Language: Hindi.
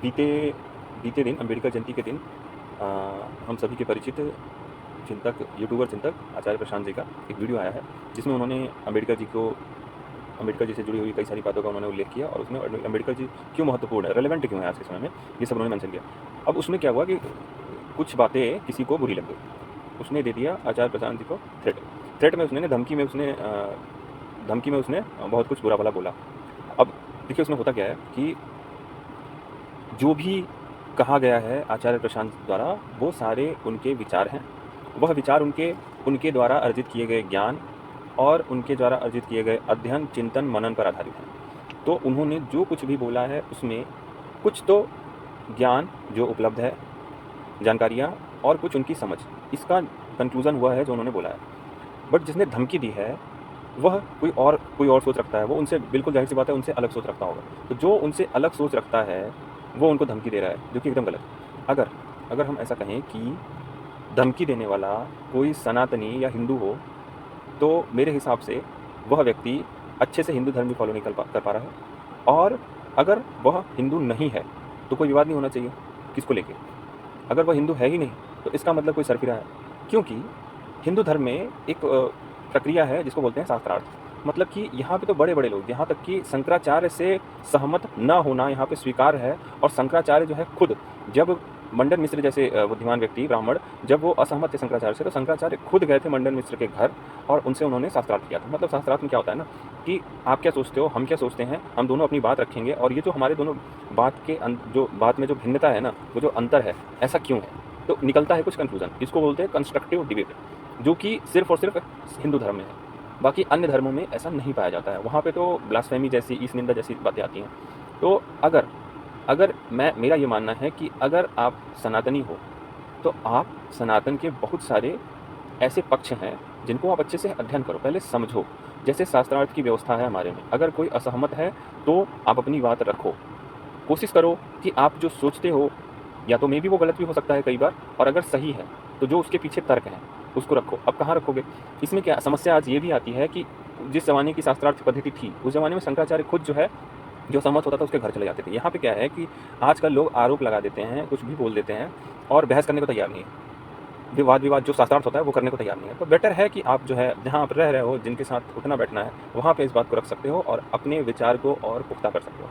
बीते बीते दिन अम्बेडकर जयंती के दिन अ, हम सभी के परिचित चिंतक यूट्यूबर चिंतक आचार्य प्रशांत जी का एक वीडियो आया है, जिसमें उन्होंने अम्बेडकर जी से जुड़ी हुई कई सारी बातों का उन्होंने उल्लेख किया और उसमें अम्बेडकर जी क्यों महत्वपूर्ण है, रेलेवेंट क्यों है आज के समय में, ये सब उन्होंने मेंशन किया। अब उसमें क्या हुआ कि कुछ बातें किसी को बुरी लग गई, उसने दे दिया आचार्य प्रशांत जी को थ्रेट। थ्रेट में उसने धमकी में उसने बहुत कुछ बुरा भला बोला। अब देखिए उसमें होता क्या है कि जो भी कहा गया है आचार्य प्रशांत द्वारा, वो सारे उनके विचार हैं। वह विचार उनके उनके द्वारा अर्जित किए गए ज्ञान और उनके द्वारा अर्जित किए गए अध्ययन, चिंतन, मनन पर आधारित हैं। तो उन्होंने जो कुछ भी बोला है उसमें कुछ तो ज्ञान जो उपलब्ध है, जानकारियाँ और कुछ उनकी समझ, इसका कंक्लूज़न हुआ है जो उन्होंने बोला है। बट जिसने धमकी दी है वह कोई और सोच रखता है, वो उनसे बिल्कुल ज़ाहिर-सी बात है उनसे अलग सोच रखता होगा। तो जो उनसे अलग सोच रखता है, वो उनको धमकी दे रहा है, जो कि एकदम गलत है। अगर अगर हम ऐसा कहें कि धमकी देने वाला कोई सनातनी या हिंदू हो, तो मेरे हिसाब से वह व्यक्ति अच्छे से हिंदू धर्म भी फ़ॉलो नहीं कर पा रहा है। और अगर वह हिंदू नहीं है, तो कोई विवाद नहीं होना चाहिए किसको लेके। अगर वह हिंदू है ही नहीं, तो इसका मतलब कोई सरफिरा है। क्योंकि हिंदू धर्म में एक प्रक्रिया है जिसको बोलते हैं शास्त्रार्थ। मतलब कि यहाँ पे तो बड़े-बड़े लोग, यहाँ तक कि शंकराचार्य से सहमत ना होना यहाँ पे स्वीकार है। और शंकराचार्य जो है खुद, जब मंडन मिश्र जैसे बुद्धिमान व्यक्ति ब्राह्मण, जब वो असहमत थे शंकराचार्य से, तो शंकराचार्य खुद गए थे मंडन मिश्र के घर और उनसे उन्होंने शास्त्रार्थ किया था। मतलब शास्त्रार्थ में क्या होता है ना कि आप क्या सोचते हो, हम क्या सोचते हैं, हम दोनों अपनी बात रखेंगे और ये जो हमारे दोनों जो बात में जो भिन्नता है ना, वो जो अंतर है, ऐसा क्यों है? तो निकलता है कुछ कंक्लूज़न। इसको बोलते हैं कंस्ट्रक्टिव डिबेट, जो कि सिर्फ़ और सिर्फ़ हिंदू धर्म में है। बाकी अन्य धर्मों में ऐसा नहीं पाया जाता है। वहाँ पे तो ब्लास्फेमी जैसी, ईश निंदा जैसी बातें आती हैं। तो अगर अगर मैं मेरा ये मानना है कि अगर आप सनातनी हो, तो आप सनातन के बहुत सारे ऐसे पक्ष हैं जिनको आप अच्छे से अध्ययन करो, पहले समझो। जैसे शास्त्रार्थ की व्यवस्था है हमारे में, अगर कोई असहमत है तो आप अपनी बात रखो। कोशिश करो कि आप जो सोचते हो, या तो मेबी वो गलत भी हो सकता है कई बार, और अगर सही है तो जो उसके पीछे तर्क है उसको रखो। अब कहाँ रखोगे? इसमें क्या समस्या आज ये भी आती है कि जिस ज़माने की शास्त्रार्थ पद्धति थी, उस ज़माने में शंकराचार्य खुद जो है, जो सहमत होता था उसके घर चले जाते थे। यहाँ पे क्या है कि आजकल लोग आरोप लगा देते हैं, कुछ भी बोल देते हैं और बहस करने को तैयार नहीं है। विवाद-विवाद जो शास्त्रार्थ होता है वो करने को तैयार नहीं है। तो बेटर है कि आप जो है, जहाँ आप रह रहे हो, जिनके साथ उठना-बैठना है, वहाँ पे इस बात को रख सकते हो और अपने विचार को और पुख्ता कर सकते हो।